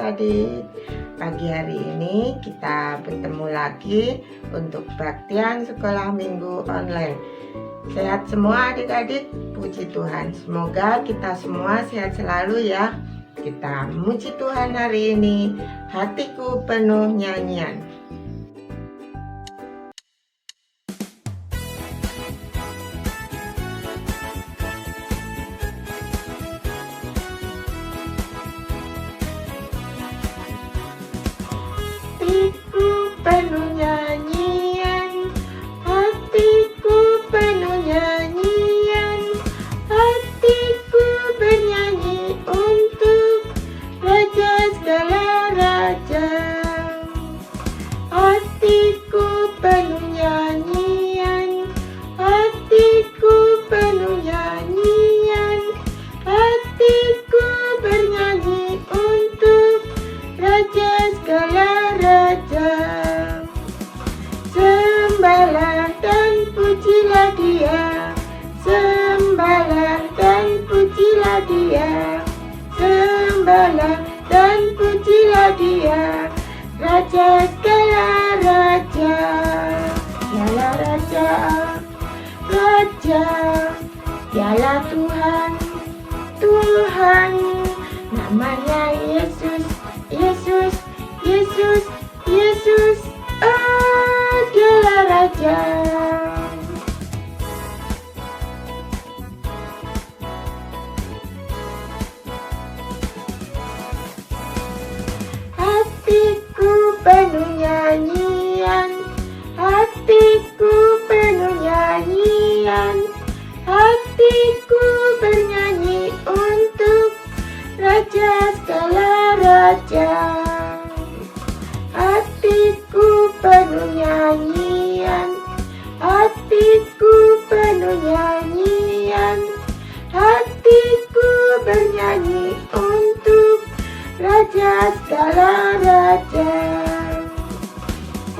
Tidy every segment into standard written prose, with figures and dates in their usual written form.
adik-adik. Pagi hari ini kita bertemu lagi untuk baktian sekolah minggu online. Sehat semua adik-adik, puji Tuhan. Semoga kita semua sehat selalu ya. Kita memuji Tuhan hari ini, hatiku penuh nyanyian. Hatiku penuh nyanyian, hatiku penuh nyanyian, hatiku bernyanyi untuk Raja segala raja. Hatiku penuh nyanyian, hatiku penuh nyanyian, hatiku bernyanyi untuk Raja segala raja. Sembahlah dan pujilah Dia, sembahlah dan pujilah Dia, sembahlah dan pujilah Dia, Raja segala raja. Dialah Raja, Raja, Dialah Tuhan, Tuhan, namanya Yesus, Yesus, Yesus, Yesus, oh Dialah Raja. Hatiku penuh nyanyian, hatiku penuh nyanyian, hatiku bernyanyi untuk Raja segala raja. Hatiku penuh nyanyian, hatiku penuh nyanyian, hatiku bernyanyi untuk Raja segala raja.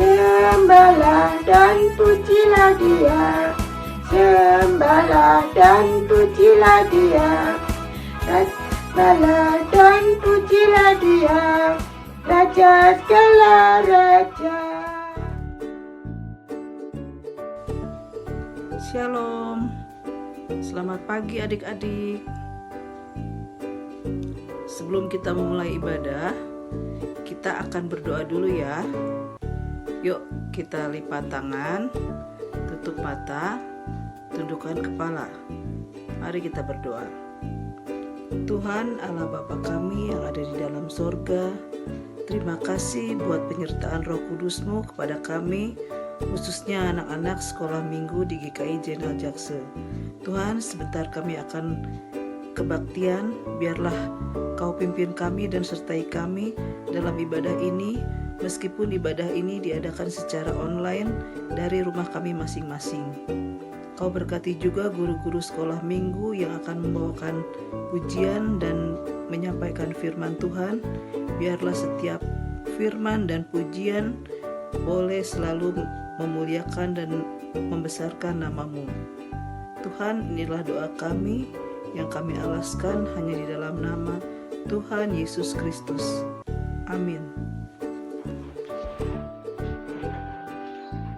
Sembahlah dan pujilah Dia, sembahlah dan pujilah Dia, sembahlah dan pujilah Dia, Raja segala raja. Shalom, selamat pagi adik-adik. Sebelum kita memulai ibadah, kita akan berdoa dulu ya. Yuk kita lipat tangan, tutup mata, tundukkan kepala. Mari kita berdoa. Tuhan Allah Bapa kami yang ada di dalam sorga, terima kasih buat penyertaan Roh Kudus-Mu kepada kami, khususnya anak-anak sekolah minggu di GKI Jenderal Jakse. Tuhan, sebentar kami akan kebaktian, biarlah Kau pimpin kami dan sertai kami dalam ibadah ini, meskipun ibadah ini diadakan secara online dari rumah kami masing-masing. Kau berkati juga guru-guru sekolah minggu yang akan membawakan pujian dan menyampaikan firman Tuhan. Biarlah setiap firman dan pujian boleh selalu memuliakan dan membesarkan nama-Mu. Tuhan, inilah doa kami yang kami alaskan hanya di dalam nama Tuhan Yesus Kristus. Amin.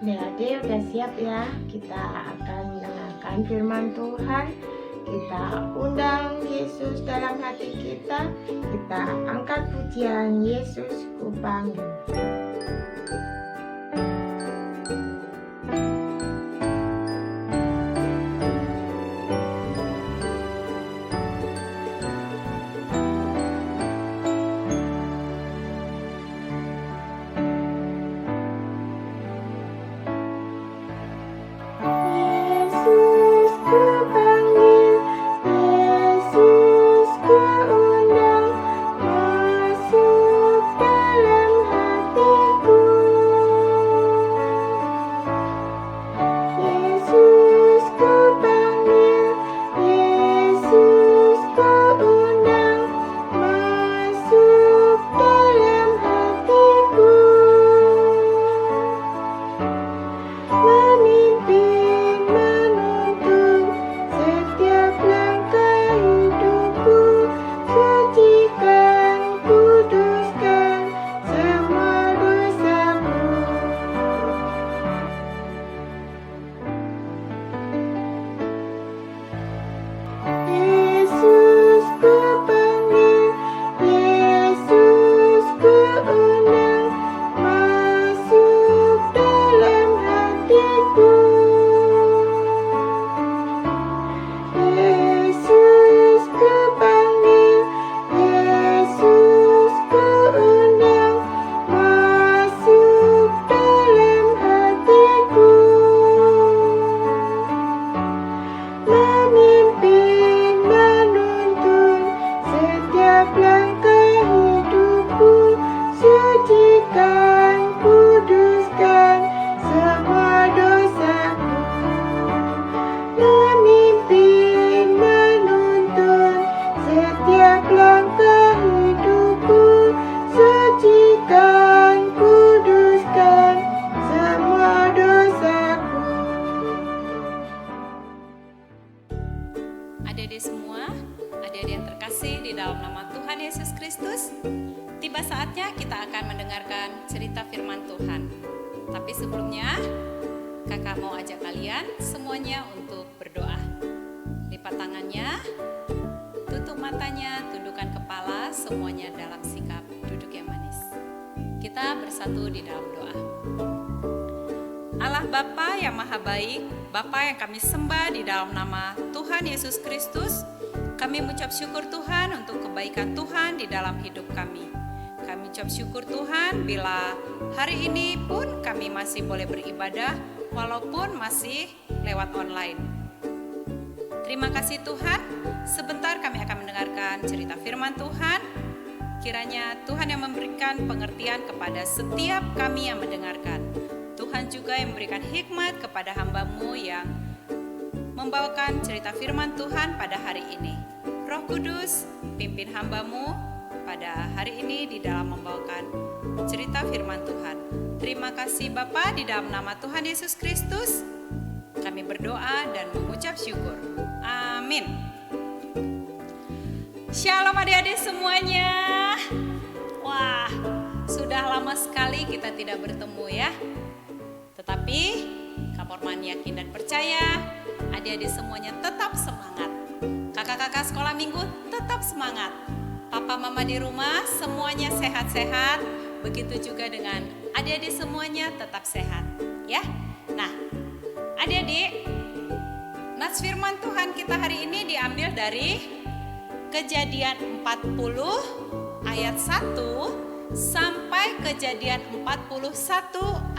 Adik-adik udah siap ya? Kita akan mendengarkan firman Tuhan. Kita undang Yesus dalam hati kita. Kita angkat pujian Yesus ku panggil. Yesus ku undang masuk dalam hati. cerita firman Tuhan. Tapi sebelumnya, kakak mau ajak kalian semuanya untuk berdoa. Lipat tangannya, tutup matanya, tundukkan kepala, semuanya dalam sikap duduk yang manis. Kita bersatu di dalam doa. Allah Bapa yang Maha Baik, Bapa yang kami sembah di dalam nama Tuhan Yesus Kristus, kami mengucap syukur Tuhan untuk kebaikan Tuhan di dalam hidup kami. Kami ucap syukur Tuhan bila hari ini pun kami masih boleh beribadah walaupun masih lewat online. Terima kasih Tuhan, sebentar kami akan mendengarkan cerita firman Tuhan. Kiranya Tuhan yang memberikan pengertian kepada setiap kami yang mendengarkan. Tuhan juga yang memberikan hikmat kepada hamba-Mu yang membawakan cerita firman Tuhan pada hari ini. Roh Kudus, pimpin hamba-Mu pada hari ini di dalam membawakan cerita firman Tuhan. Terima kasih Bapa, di dalam nama Tuhan Yesus Kristus kami berdoa dan mengucap syukur. Amin. Shalom adik-adik semuanya. Wah, sudah lama sekali kita tidak bertemu ya. Tetapi Kak Porman yakin dan percaya adik-adik semuanya tetap semangat. Kakak-kakak sekolah minggu tetap semangat. Papa mama di rumah semuanya sehat-sehat. Begitu juga dengan adik-adik semuanya tetap sehat ya. Nah, adik-adik, nats firman Tuhan kita hari ini diambil dari Kejadian 40 ayat 1 sampai Kejadian 41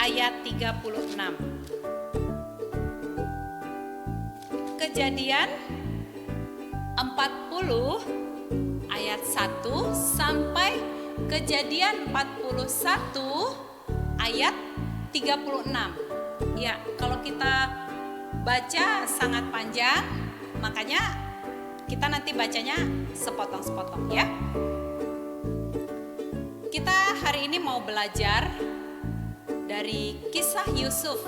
ayat 36. Kejadian 40 ayat 1 sampai Kejadian 41 ayat 36. Ya, kalau kita baca sangat panjang, makanya kita nanti bacanya sepotong-sepotong ya. Kita hari ini mau belajar dari kisah Yusuf.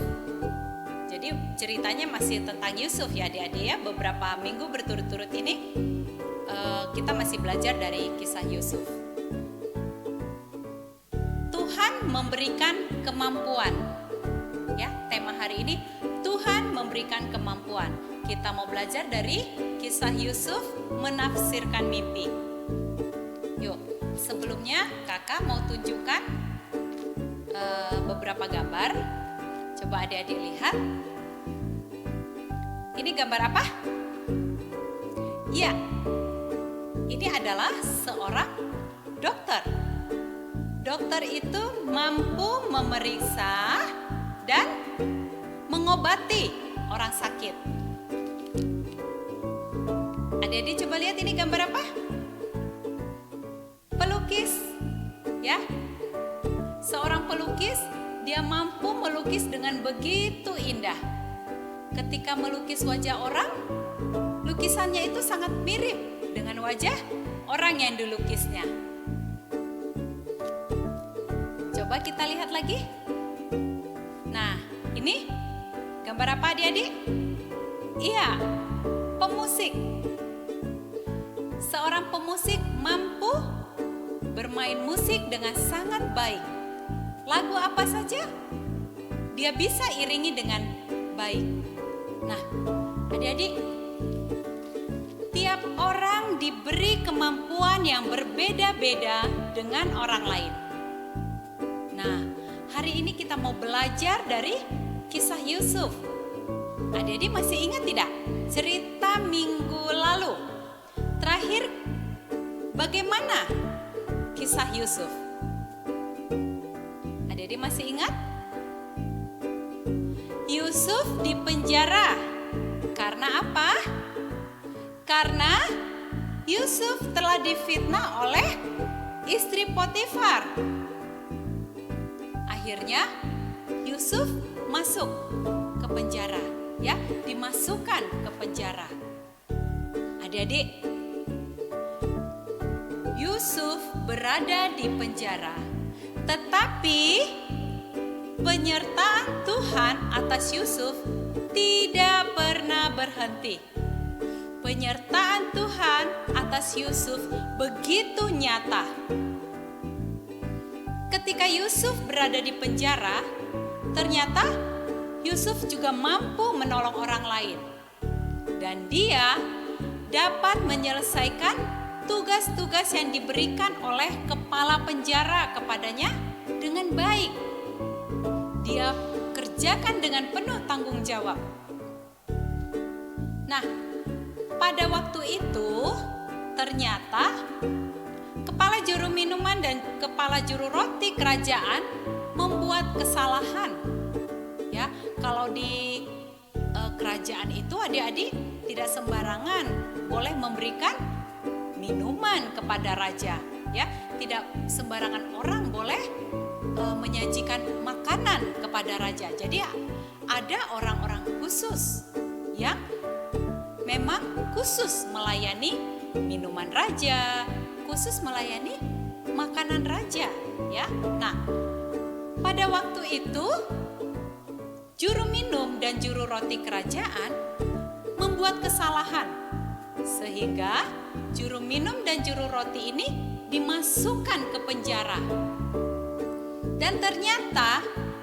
Jadi ceritanya masih tentang Yusuf ya adik-adik ya. Beberapa minggu berturut-turut ini kita masih belajar dari kisah Yusuf. Tuhan memberikan kemampuan. Ya, tema hari ini Tuhan memberikan kemampuan. Kita mau belajar dari kisah Yusuf menafsirkan mimpi. Yuk, sebelumnya kakak mau tunjukkan beberapa gambar. Coba adik-adik lihat. Ini gambar apa? Ya, ini adalah seorang dokter. Dokter itu mampu memeriksa dan mengobati orang sakit. Adik-adik coba lihat ini gambar apa? Pelukis, ya. Seorang pelukis, dia mampu melukis dengan begitu indah. Ketika melukis wajah orang, lukisannya itu sangat mirip dengan wajah orang yang dilukisnya. Coba kita lihat lagi. Nah, ini gambar apa adik-adik? Iya, pemusik. Seorang pemusik mampu bermain musik dengan sangat baik. Lagu apa saja dia bisa iringi dengan baik. Nah, adik-adik, tiap orang diberi kemampuan yang berbeda-beda dengan orang lain. Nah, hari ini kita mau belajar dari kisah Yusuf. Adik-adik masih ingat tidak? Cerita minggu lalu. Terakhir, bagaimana kisah Yusuf? Adik-adik masih ingat? Yusuf dipenjara. Karena apa? Karena Yusuf telah difitnah oleh istri Potifar. Akhirnya Yusuf masuk ke penjara, ya, dimasukkan ke penjara. Adik-adik, Yusuf berada di penjara, tetapi penyertaan Tuhan atas Yusuf tidak pernah berhenti. Penyertaan Tuhan atas Yusuf begitu nyata. ketika Yusuf berada di penjara, ternyata Yusuf juga mampu menolong orang lain. Dan dia dapat menyelesaikan tugas-tugas yang diberikan oleh kepala penjara kepadanya dengan baik. Dia kerjakan dengan penuh tanggung jawab. Nah, pada waktu itu ternyata kepala juru minuman dan kepala juru roti kerajaan membuat kesalahan. Ya, kalau di kerajaan itu adik-adik tidak sembarangan boleh memberikan minuman kepada raja. Ya, tidak sembarangan orang boleh menyajikan makanan kepada raja. Jadi ada orang-orang khusus yang memang khusus melayani minuman raja, khusus melayani makanan raja, ya. Nah, pada waktu itu juru minum dan juru roti kerajaan membuat kesalahan sehingga juru minum dan juru roti ini dimasukkan ke penjara. Dan ternyata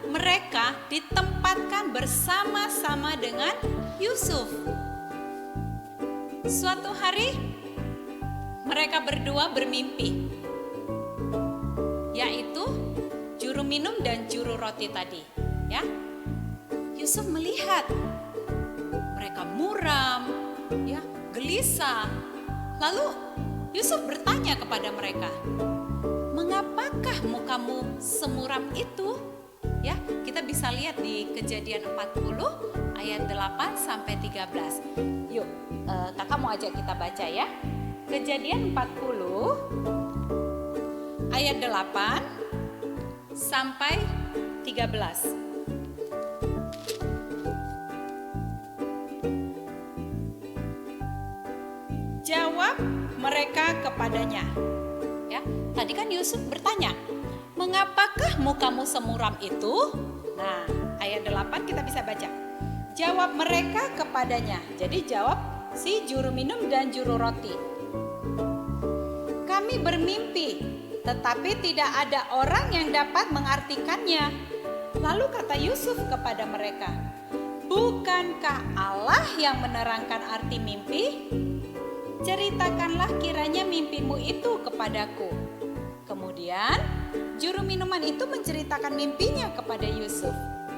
mereka ditempatkan bersama-sama dengan Yusuf. Suatu hari mereka berdua bermimpi, yaitu juru minum dan juru roti tadi, ya. Yusuf melihat mereka muram, ya, gelisah. Lalu Yusuf bertanya kepada mereka, "Mengapakah mukamu semuram itu?" Ya, kita bisa lihat di Kejadian 40 ayat 8 sampai 13. Yuk, kakak mau ajak kita baca ya. Kejadian 40 ayat 8 sampai 13. Jawab mereka kepadanya. Ya, tadi kan Yusuf bertanya, "Mengapakah mukamu semuram itu?" Nah, ayat 8 kita bisa baca. Jawab mereka kepadanya. Jadi jawab si juru minum dan juru roti. "Kami bermimpi, tetapi tidak ada orang yang dapat mengartikannya." Lalu kata Yusuf kepada mereka, "Bukankah Allah yang menerangkan arti mimpi? Ceritakanlah kiranya mimpimu itu kepadaku." Kemudian juru minuman itu menceritakan mimpinya kepada Yusuf.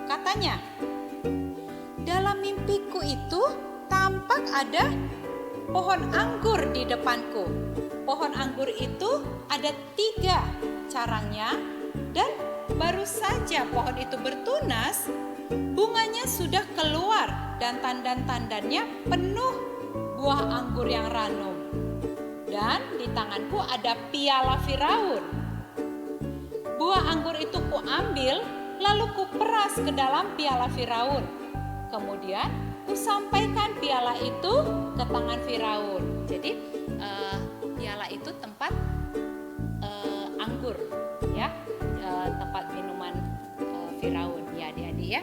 Katanya, "Dalam mimpiku itu tampak ada pohon anggur di depanku. Pohon anggur itu ada 3 carangnya, dan baru saja pohon itu bertunas, bunganya sudah keluar dan tandan-tandannya penuh buah anggur yang ranum. Dan di tanganku ada piala Firaun. Buah anggur itu kuambil, lalu kuperas ke dalam piala Firaun. Kemudian kusampaikan piala itu ke tangan Firaun." Jadi piala itu tempat anggur, ya, tempat minuman Firaun, ya adik-adik ya.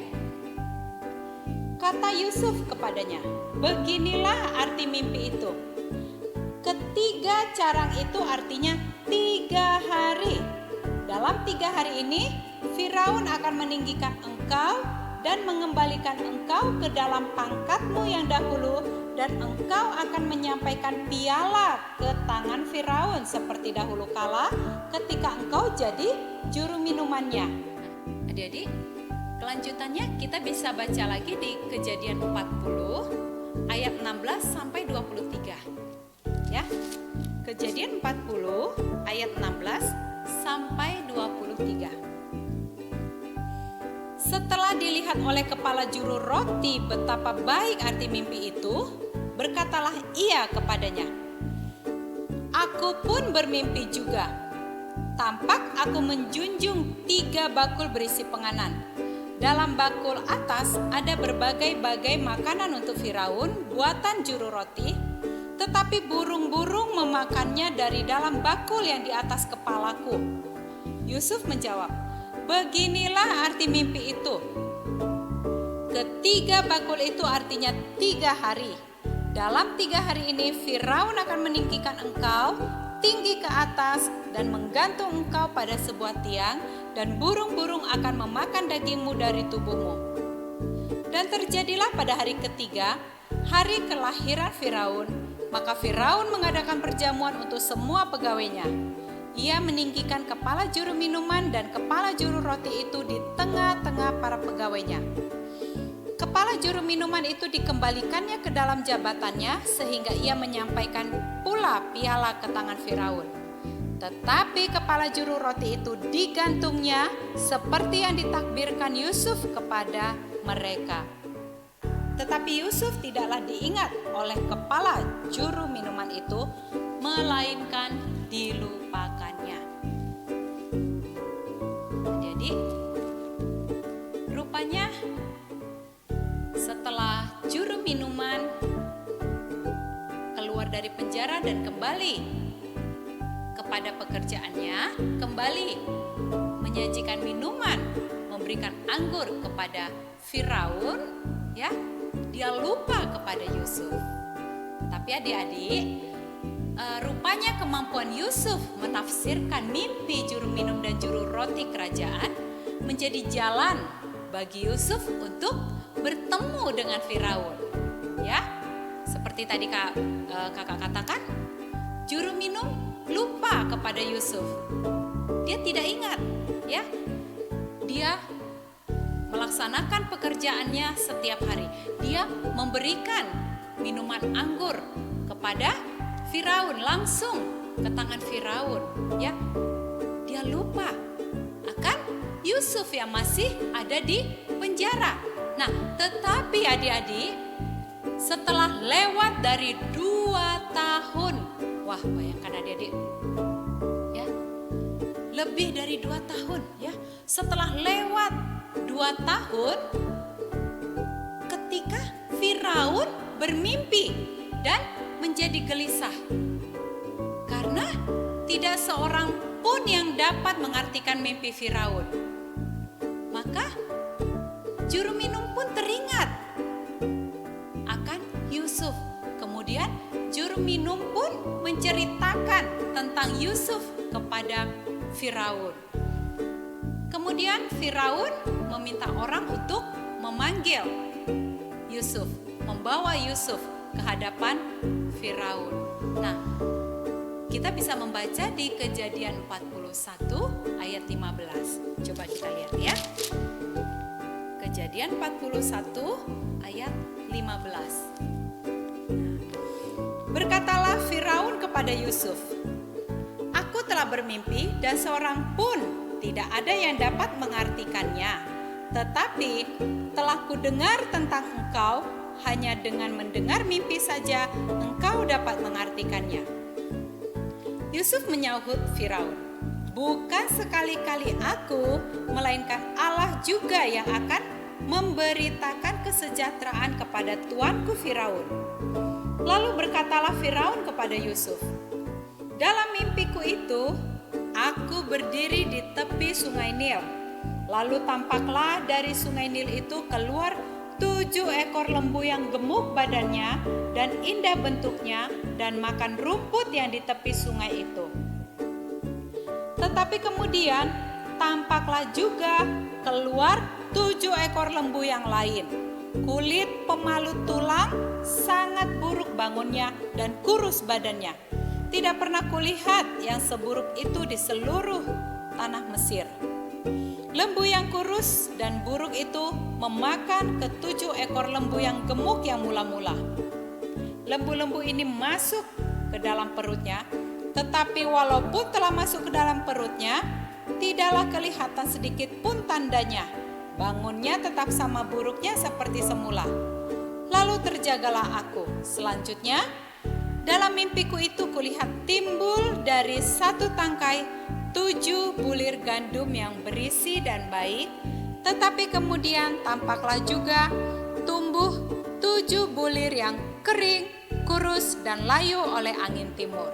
Kata Yusuf kepadanya, "Beginilah arti mimpi itu. Ketiga carang itu artinya 3 hari. Dalam 3 hari ini Firaun akan meninggikan engkau dan mengembalikan engkau ke dalam pangkatmu yang dahulu, dan engkau akan menyampaikan piala ke tangan Firaun seperti dahulu kala ketika engkau jadi juru minumannya." Adik-adik, kelanjutannya kita bisa baca lagi di Kejadian 40 ayat 16 sampai 23. Ya. Kejadian 40 ayat 16 sampai 23. Setelah dilihat oleh kepala juru roti betapa baik arti mimpi itu, berkatalah ia kepadanya, "Aku pun bermimpi juga. Tampak aku menjunjung 3 bakul berisi penganan. Dalam bakul atas ada berbagai-bagai makanan untuk Firaun, buatan juru roti, tetapi burung-burung memakannya dari dalam bakul yang di atas kepalaku." Yusuf menjawab, "Beginilah arti mimpi itu. Ketiga bakul itu artinya 3 hari. Dalam 3 hari ini Firaun akan meninggikan engkau tinggi ke atas dan menggantung engkau pada sebuah tiang, dan burung-burung akan memakan dagingmu dari tubuhmu. Dan terjadilah pada hari ketiga, hari kelahiran Firaun, maka Firaun mengadakan perjamuan untuk semua pegawainya. Ia meninggikan kepala juru minuman dan kepala juru roti itu di tengah-tengah para pegawainya. Kepala juru minuman itu dikembalikannya ke dalam jabatannya, sehingga ia menyampaikan pula piala ke tangan Firaun. Tetapi kepala juru roti itu digantungnya seperti yang ditakbirkan Yusuf kepada mereka. Tetapi Yusuf tidaklah diingat oleh kepala juru minuman itu, melainkan dilupakannya. Jadi rupanya setelah juru minuman keluar dari penjara dan kembali kepada pekerjaannya, kembali menyajikan minuman, memberikan anggur kepada Firaun, ya, dia lupa kepada Yusuf. Tapi adik-adik, rupanya kemampuan Yusuf menafsirkan mimpi juru minum dan juru roti kerajaan menjadi jalan bagi Yusuf untuk bertemu dengan Firaun. Ya, seperti tadi kakak katakan, juru minum lupa kepada Yusuf. Dia tidak ingat, ya. Dia melaksanakan pekerjaannya setiap hari. Dia memberikan minuman anggur kepada Firaun, langsung ke tangan Firaun, ya. Dia lupa akan Yusuf yang masih ada di penjara. Nah, tetapi adik-adik, setelah lewat dari 2 tahun, wah bayangkan adik-adik, ya, lebih dari 2 tahun, ya. Setelah lewat 2 tahun, ketika Firaun bermimpi dan menjadi gelisah, karena tidak seorang pun yang dapat mengartikan mimpi Firaun. Maka juru minum pun teringat akan Yusuf. Kemudian juru minum pun menceritakan tentang Yusuf kepada Firaun. Kemudian Firaun meminta orang untuk memanggil Yusuf, membawa Yusuf ke hadapan Firaun. Nah, kita bisa membaca di Kejadian 41 ayat 15. Coba kita lihat ya. Kejadian 41 ayat 15. Berkatalah Firaun kepada Yusuf, "Aku telah bermimpi dan seorang pun tidak ada yang dapat mengartikannya. Tetapi telah kudengar tentang engkau, hanya dengan mendengar mimpi saja engkau dapat mengartikannya." Yusuf menyahut Firaun, "Bukan sekali-kali aku, melainkan Allah juga yang akan memberitakan kesejahteraan kepada tuanku Firaun." Lalu berkatalah Firaun kepada Yusuf, "Dalam mimpiku itu, aku berdiri di tepi sungai Nil. Lalu tampaklah dari sungai Nil itu keluar 7 ekor lembu yang gemuk badannya dan indah bentuknya dan makan rumput yang di tepi sungai itu. Tetapi kemudian tampaklah juga keluar 7 ekor lembu yang lain. Kulit pemalu tulang, sangat buruk bangunnya dan kurus badannya. Tidak pernah kulihat yang seburuk itu di seluruh tanah Mesir. Lembu yang kurus dan buruk itu memakan ke-7 ekor lembu yang gemuk yang mula-mula. Lembu-lembu ini masuk ke dalam perutnya, tetapi walaupun telah masuk ke dalam perutnya, tidaklah kelihatan sedikit pun tandanya. Bangunnya tetap sama buruknya seperti semula. Lalu terjagalah aku. Selanjutnya, dalam mimpiku itu kulihat timbul dari satu tangkai 7 bulir gandum yang berisi dan baik, tetapi kemudian tampaklah juga tumbuh 7 bulir yang kering, kurus dan layu oleh angin timur.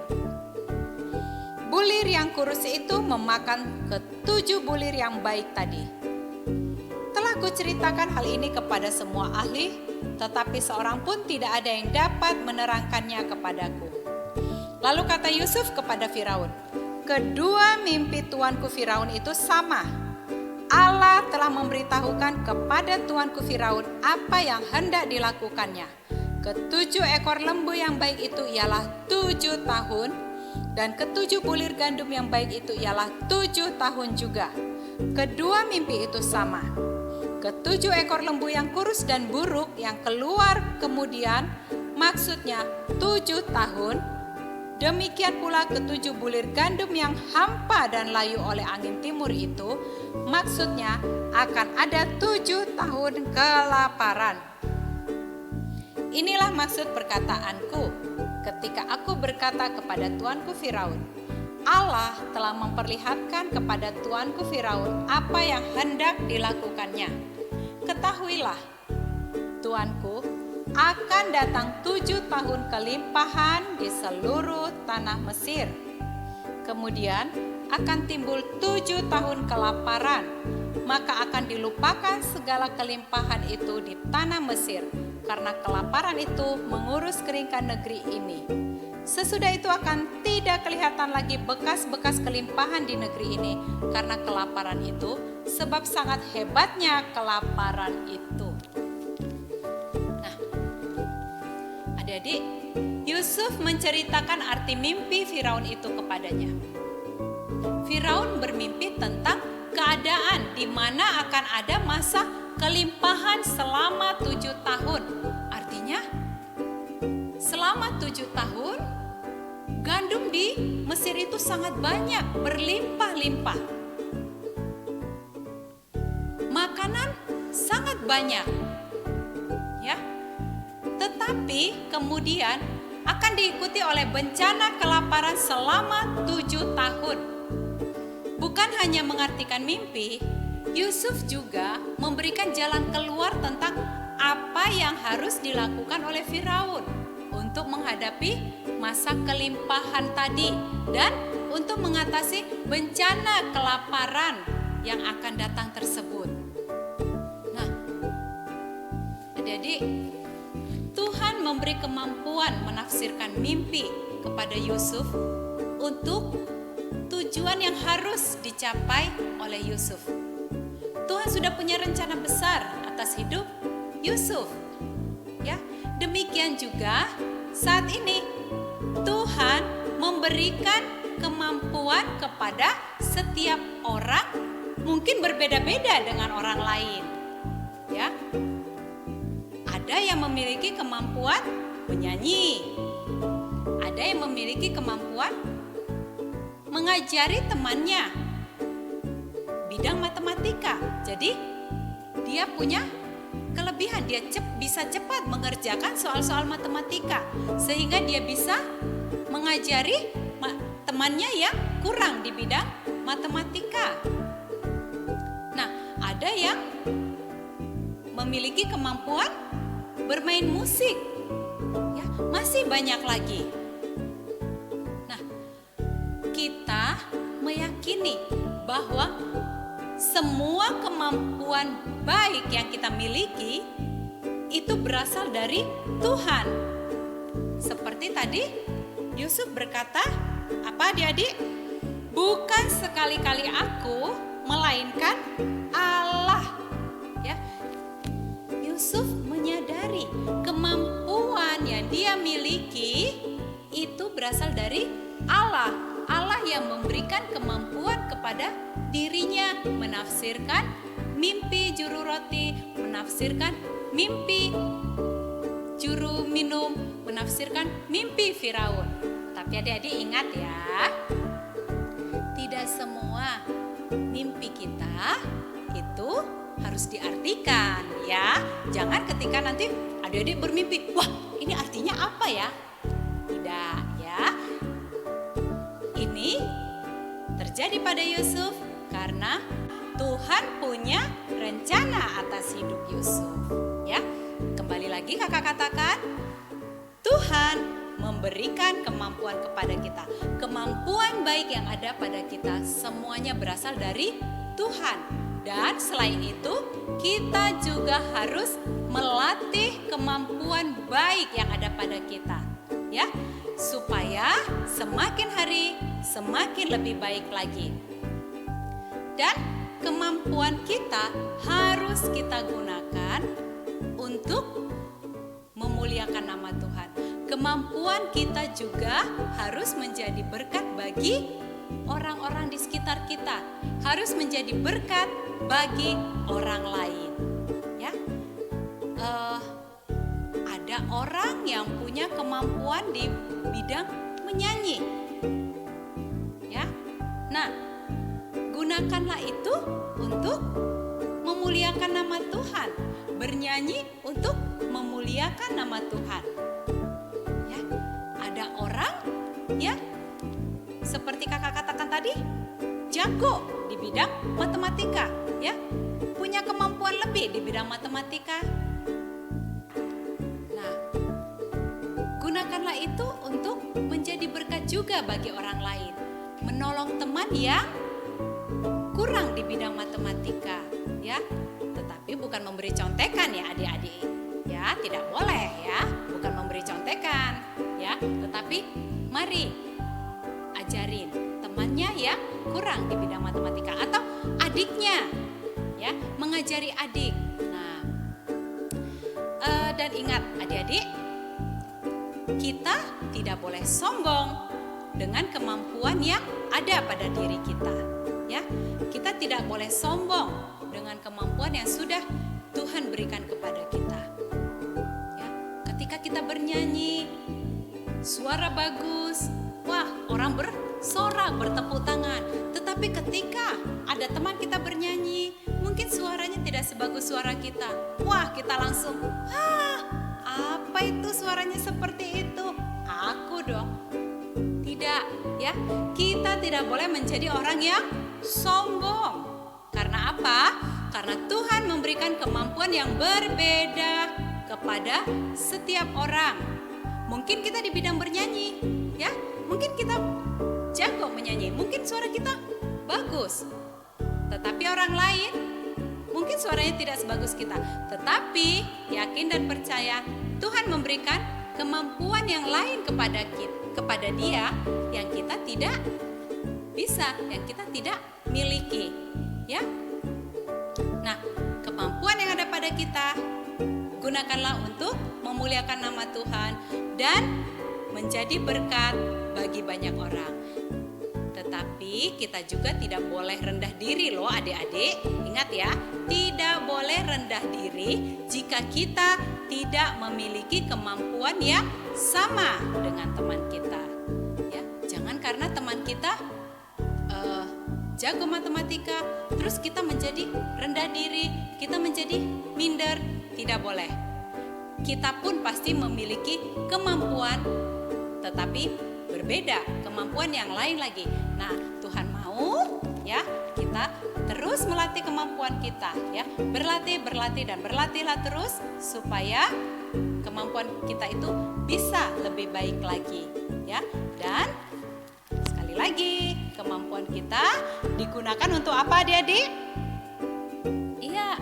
Bulir yang kurus itu memakan ke-7 bulir yang baik tadi. Telah kuceritakan hal ini kepada semua ahli, tetapi seorang pun tidak ada yang dapat menerangkannya kepadaku. Lalu kata Yusuf kepada Firaun, kedua mimpi tuanku Firaun itu sama. Allah telah memberitahukan kepada tuanku Firaun apa yang hendak dilakukannya. Ketujuh ekor lembu yang baik itu ialah 7 tahun, dan ketujuh bulir gandum yang baik itu ialah 7 tahun juga. Kedua mimpi itu sama. Ketujuh ekor lembu yang kurus dan buruk yang keluar kemudian, maksudnya 7 tahun. Demikian pula ketujuh bulir gandum yang hampa dan layu oleh angin timur itu, maksudnya akan ada 7 tahun kelaparan. Inilah maksud perkataanku ketika aku berkata kepada tuanku Firaun, Allah telah memperlihatkan kepada tuanku Firaun apa yang hendak dilakukannya. Ketahuilah, tuanku, akan datang 7 tahun kelimpahan di seluruh tanah Mesir. Kemudian akan timbul 7 tahun kelaparan, maka akan dilupakan segala kelimpahan itu di tanah Mesir, karena kelaparan itu mengurus keringkan negeri ini. Sesudah itu akan tidak kelihatan lagi bekas-bekas kelimpahan di negeri ini, karena kelaparan itu, sebab sangat hebatnya kelaparan itu. Nah, adik-adik, Yusuf menceritakan arti mimpi Firaun itu kepadanya. Firaun bermimpi tentang keadaan di mana akan ada masa kelimpahan selama 7 tahun. Artinya selama 7 tahun gandum di Mesir itu sangat banyak, berlimpah-limpah. Makanan sangat banyak. Ya. Tetapi kemudian akan diikuti oleh bencana kelaparan selama 7 tahun. Bukan hanya mengartikan mimpi, Yusuf juga memberikan jalan keluar tentang apa yang harus dilakukan oleh Firaun untuk menghadapi masa kelimpahan tadi dan untuk mengatasi bencana kelaparan yang akan datang tersebut. Nah, adik-adik, Tuhan memberi kemampuan menafsirkan mimpi kepada Yusuf untuk tujuan yang harus dicapai oleh Yusuf. Tuhan sudah punya rencana besar atas hidup Yusuf. Ya, demikian juga saat ini Tuhan memberikan kemampuan kepada setiap orang, mungkin berbeda-beda dengan orang lain. Ya. Ada yang memiliki kemampuan menyanyi. Ada yang memiliki kemampuan mengajari temannya bidang matematika. Jadi dia punya kelebihan, dia bisa cepat mengerjakan soal-soal matematika sehingga dia bisa mengajari temannya yang kurang di bidang matematika. Nah, ada yang memiliki kemampuan bermain musik. Ya, masih banyak lagi. Nah, kita meyakini bahwa semua kemampuan baik yang kita miliki itu berasal dari Tuhan. Seperti tadi Yusuf berkata, apa adik-adik? Bukan sekali-kali aku, melainkan Allah. Ya. Yusuf menyadari kemampuan yang dia miliki itu berasal dari Allah. Allah yang memberikan kemampuan kepada dirinya menafsirkan mimpi juru roti, menafsirkan mimpi juru minum, menafsirkan mimpi Firaun. Tapi adik-adik ingat ya, tidak semua mimpi kita itu harus diartikan ya. Jangan ketika nanti adik-adik bermimpi, wah ini artinya apa ya? Tidak ya. Ini terjadi pada Yusuf karena Tuhan punya rencana atas hidup Yusuf. Ya, kembali lagi kakak katakan, Tuhan memberikan kemampuan kepada kita. Kemampuan baik yang ada pada kita semuanya berasal dari Tuhan. Dan selain itu, kita juga harus melatih kemampuan baik yang ada pada kita. ya, supaya semakin hari semakin lebih baik lagi. Dan kemampuan kita harus kita gunakan untuk memuliakan nama Tuhan. Kemampuan kita juga harus menjadi berkat bagi orang-orang di sekitar kita, harus menjadi berkat bagi orang lain. Ya, ada orang yang punya kemampuan di bidang menyanyi. Ya, nah, gunakanlah itu untuk memuliakan nama Tuhan, bernyanyi untuk memuliakan nama Tuhan. Ya, ada orang ya, seperti kakak katakan tadi, jago di bidang matematika, ya, punya kemampuan lebih di bidang matematika. Nah, gunakanlah itu untuk menjadi berkat juga bagi orang lain, menolong teman yang kurang di bidang matematika, ya. Tetapi bukan memberi contekan ya adik-adik, ya, tidak boleh ya, bukan memberi contekan, ya. Tetapi mari ajarin temannya yang kurang di bidang matematika atau adiknya, ya, mengajari adik. Nah, dan ingat adik-adik, kita tidak boleh sombong dengan kemampuan yang ada pada diri kita, ya. Kita tidak boleh sombong dengan kemampuan yang sudah Tuhan berikan kepada kita. Ya, ketika kita bernyanyi, suara bagus, wah, orang bersorak, bertepuk tangan. Tetapi ketika ada teman kita bernyanyi, mungkin suaranya tidak sebagus suara kita. Wah, kita langsung, apa itu suaranya seperti itu? Aku dong. Tidak, ya. Kita tidak boleh menjadi orang yang sombong. Karena apa? Karena Tuhan memberikan kemampuan yang berbeda kepada setiap orang. Mungkin kita di bidang bernyanyi, ya. Mungkin kita jago menyanyi, mungkin suara kita bagus. Tetapi orang lain mungkin suaranya tidak sebagus kita. Tetapi yakin dan percaya Tuhan memberikan kemampuan yang lain kepada dia yang kita tidak bisa, yang kita tidak miliki, ya. Nah, kemampuan yang ada pada kita gunakanlah untuk memuliakan nama Tuhan dan menjadi berkat bagi banyak orang. Tetapi kita juga tidak boleh rendah diri loh adik-adik. Ingat ya, tidak boleh rendah diri jika kita tidak memiliki kemampuan yang sama dengan teman kita. Ya, jangan karena teman kita jago matematika, terus kita menjadi rendah diri, kita menjadi minder. Tidak boleh. Kita pun pasti memiliki kemampuan, tetapi berbeda, kemampuan yang lain lagi. Nah, Tuhan mau ya kita terus melatih kemampuan kita, ya, berlatih dan berlatihlah terus supaya kemampuan kita itu bisa lebih baik lagi, ya. Dan sekali lagi, kemampuan kita digunakan untuk apa, adik-adik? Iya,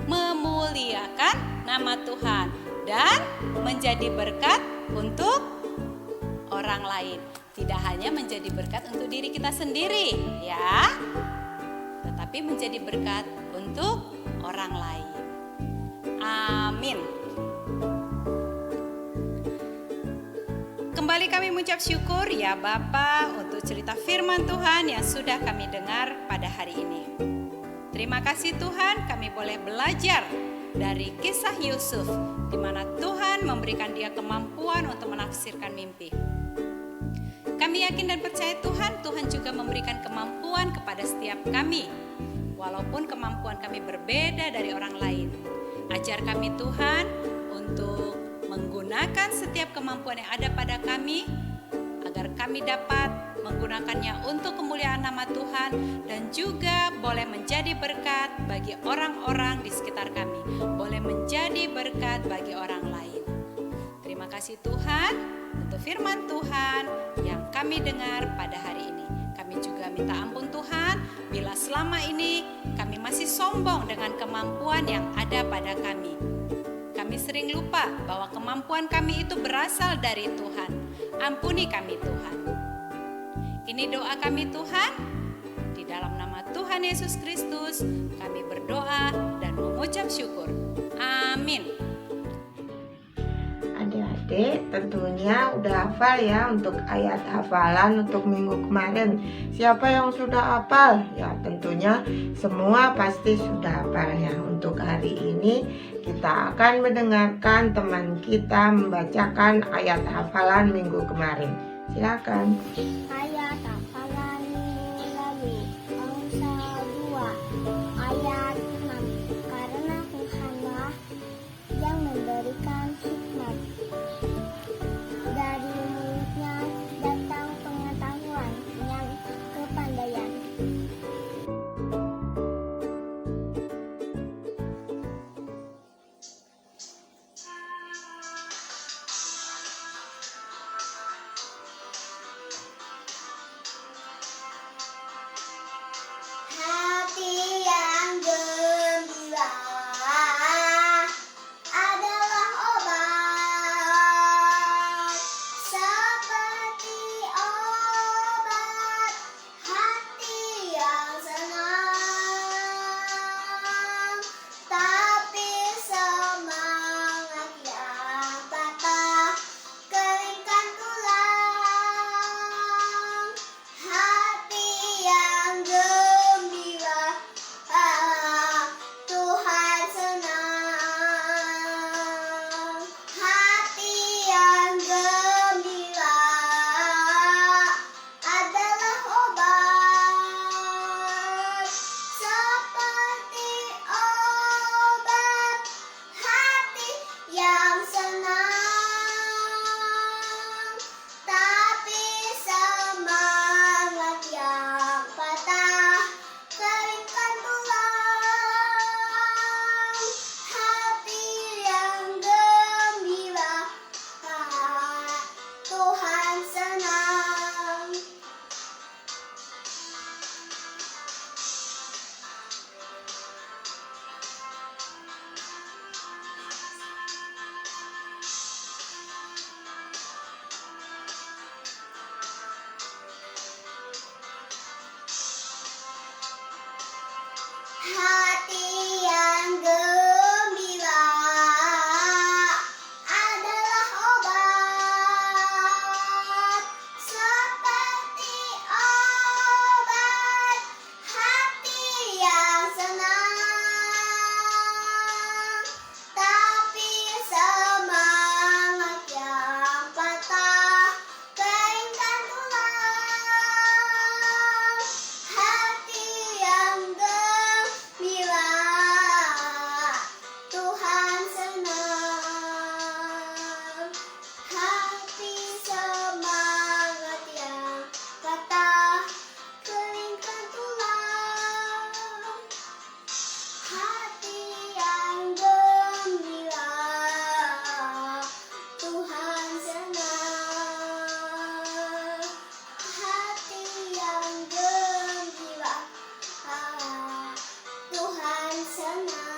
memuliakan nama Tuhan dan menjadi berkat untuk orang lain. Tidak hanya menjadi berkat untuk diri kita sendiri, ya, tetapi menjadi berkat untuk orang lain. Amin. Kembali kami mengucap syukur ya Bapa untuk cerita firman Tuhan yang sudah kami dengar pada hari ini. Terima kasih Tuhan, kami boleh belajar dari kisah Yusuf di mana Tuhan memberikan dia kemampuan untuk menafsirkan mimpi. Kami yakin dan percaya Tuhan juga memberikan kemampuan kepada setiap kami. Walaupun kemampuan kami berbeda dari orang lain. Ajar kami Tuhan untuk menggunakan setiap kemampuan yang ada pada kami, agar kami dapat menggunakannya untuk kemuliaan nama Tuhan dan juga boleh menjadi berkat bagi orang-orang di sekitar kami, boleh menjadi berkat bagi orang lain. Terima kasih Tuhan untuk firman Tuhan yang kami dengar pada hari ini. Kami juga minta ampun Tuhan bila selama ini kami masih sombong dengan kemampuan yang ada pada kami. Kami sering lupa bahwa kemampuan kami itu berasal dari Tuhan. Ampuni kami Tuhan. Ini doa kami Tuhan. Di dalam nama Tuhan Yesus Kristus kami berdoa dan mengucap syukur. Amin. Adik-adik tentunya udah hafal ya untuk ayat hafalan untuk minggu kemarin. Siapa yang sudah hafal? Ya tentunya semua pasti sudah hafal ya. Untuk hari ini kita akan mendengarkan teman kita membacakan ayat hafalan minggu kemarin. Silakan. Ayat hafalan minggu lalu, Amsal 2 ayat 6. Karena Tuhanlah yang memberikan hikmat, dari mulutnya datang pengetahuan yang kepandaian. Hati yang gembira adalah obat, seperti obat hati yang senang, tapi semangat yang patah keringkan tulang. Hati yang gembira, Tuhan senang. Hati yang gembira adalah obat, seperti obat hati yang senang, tapi semangat yang patah keringkan tulang. Hati yang gembira, Tuhan senang. Hati yang gembira adalah obat, seperti obat hati yang senang, tapi semangat yang patah keringkan tulang. Hati yang gembira, Tuhan senang. Hati semangat yang patah keringkan tulang. Hati yang gembira, Tuhan senang. Hati yang gembira, Tuhan senang.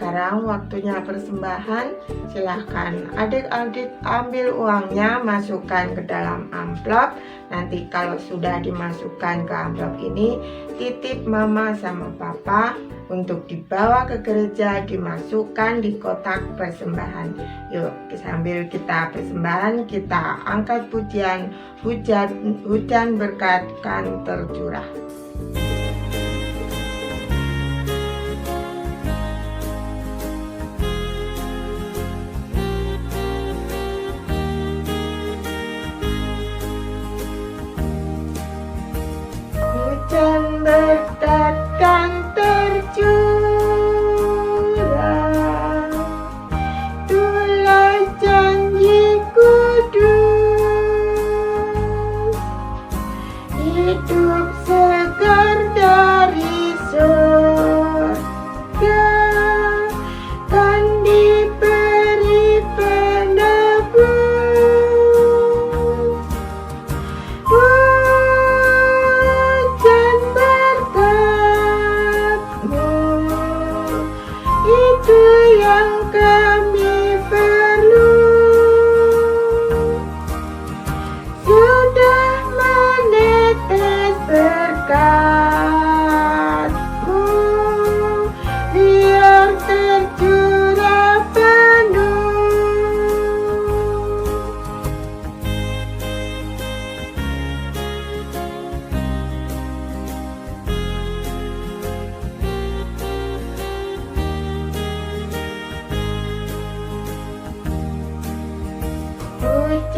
Sekarang waktunya persembahan. Silahkan adik-adik ambil uangnya, masukkan ke dalam amplop. Nanti kalau sudah dimasukkan ke amplop ini, titip mama sama papa untuk dibawa ke gereja, dimasukkan di kotak persembahan. Yuk sambil kita persembahan, kita angkat pujian hujan berkat kan tercurah. Hujan berkat kan tercurah, tulah janji kudus, hidup segar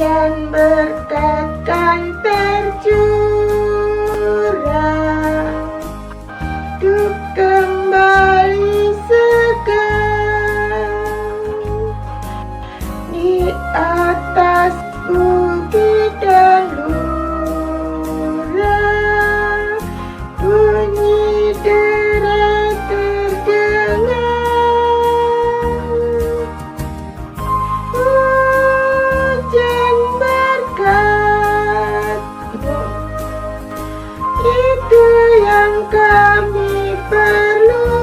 hujan berkat kan tercurah untuk kembali segar di atas bukit dan lurah, bunyi derai terdengar, hujan berkat itu yang kami perlu,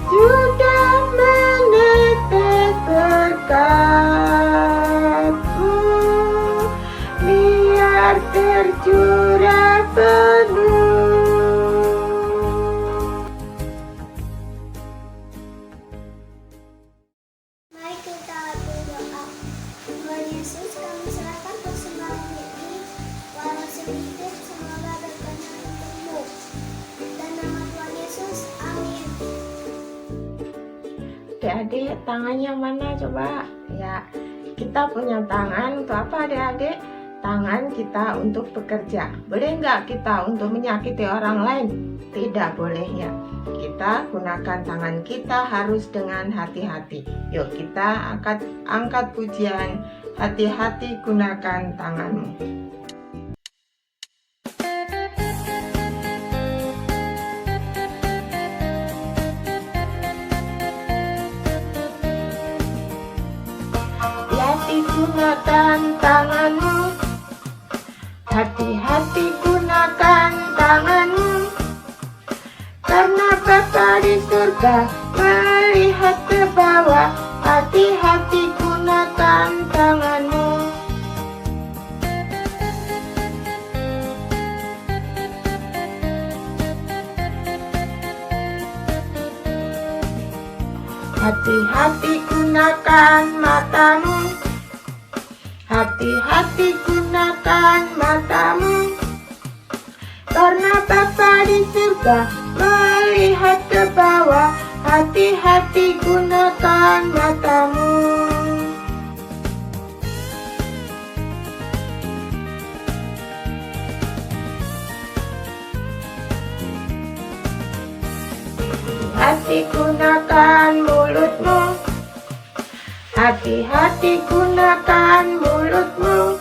sudah menetes berkat-Mu, biar tercurah penuh. Mari kita berdoa. Tuhan Yesus, kami serahkan persembahan ini, walau sedikit, semoga berkenan untukmu. Dan nama Tuhan Yesus, amin. Adik-adik, tangannya mana coba? Ya, kita punya tangan untuk apa adik-adik? Tangan kita untuk bekerja. Boleh nggak kita untuk menyakiti orang lain? Tidak boleh ya. Kita gunakan tangan kita harus dengan hati-hati. Yuk kita angkat pujian. Hati-hati gunakan tanganmu. Hati-hati gunakan tanganmu, hati-hati gunakan tanganmu, karena Bapa di surga melihat ke bawah. Hati-hati gunakan tanganmu. Hati-hati gunakan matamu, hati-hati gunakan matamu, karena Bapa di surga melihat ke bawah. Hati-hati gunakan matamu. Hati gunakan mulutmu, hati-hati gunakan mulutmu,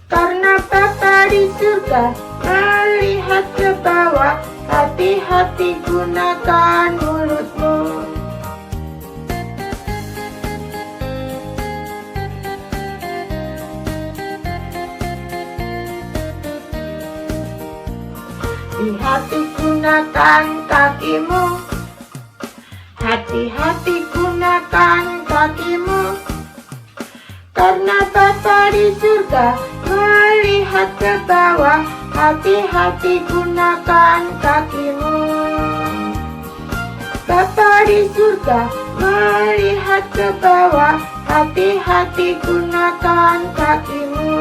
karena Bapa di surga melihat ke bawah. Hati-hati gunakan mulutmu. Hati-hati gunakan kakimu, hati-hati gunakan kakimu, karena Bapa di surga melihat ke bawah. Hati-hati gunakan kakimu. Bapa di surga melihat ke bawah. Hati-hati gunakan kakimu.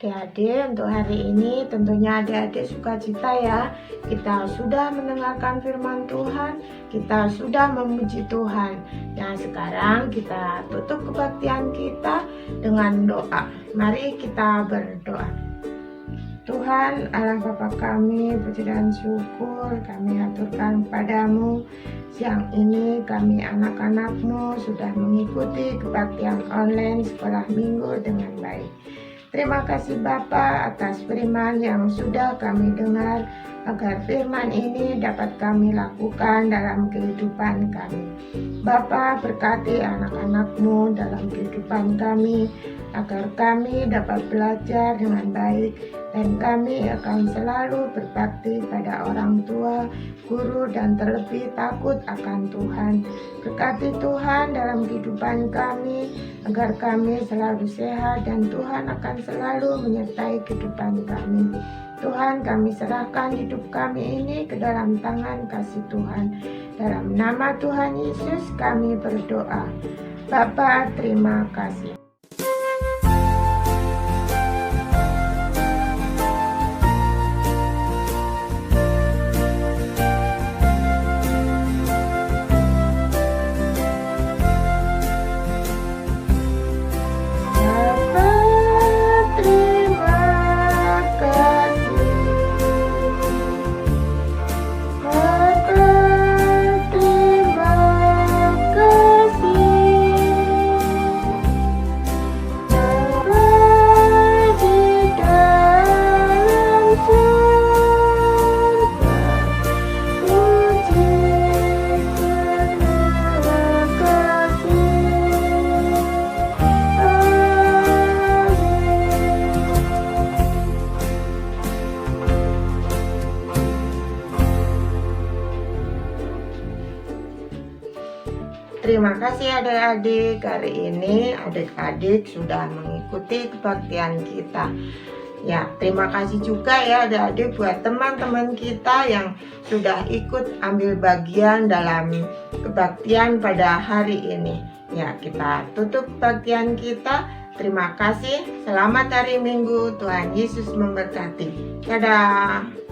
Adik-adik, untuk hari ini tentunya adik-adik sukacita ya. Kita sudah mendengarkan firman Tuhan, kita sudah memuji Tuhan. Nah sekarang kita tutup kebaktian kita dengan doa. Mari kita berdoa. Tuhan Allah Bapa kami, puji dan syukur kami aturkan padamu. Siang ini kami anak-anak-Mu sudah mengikuti kebaktian online sekolah minggu dengan baik. Terima kasih Bapa atas firman yang sudah kami dengar, agar firman ini dapat kami lakukan dalam kehidupan kami. Bapa berkati anak-anak-Mu dalam kehidupan kami, agar kami dapat belajar dengan baik dan kami akan selalu berbakti pada orang tua, guru, dan terlebih takut akan Tuhan. Berkati Tuhan dalam kehidupan kami, agar kami selalu sehat dan Tuhan akan selalu menyertai kehidupan kami. Tuhan, kami serahkan hidup kami ini ke dalam tangan kasih Tuhan. Dalam nama Tuhan Yesus kami berdoa. Bapa, terima kasih. Terima kasih adik-adik. Hari ini adik-adik sudah mengikuti kebaktian kita. Ya, terima kasih juga ya adik-adik buat teman-teman kita yang sudah ikut ambil bagian dalam kebaktian pada hari ini. Ya, kita tutup kebaktian kita. Terima kasih. Selamat hari Minggu. Tuhan Yesus memberkati. Dadah.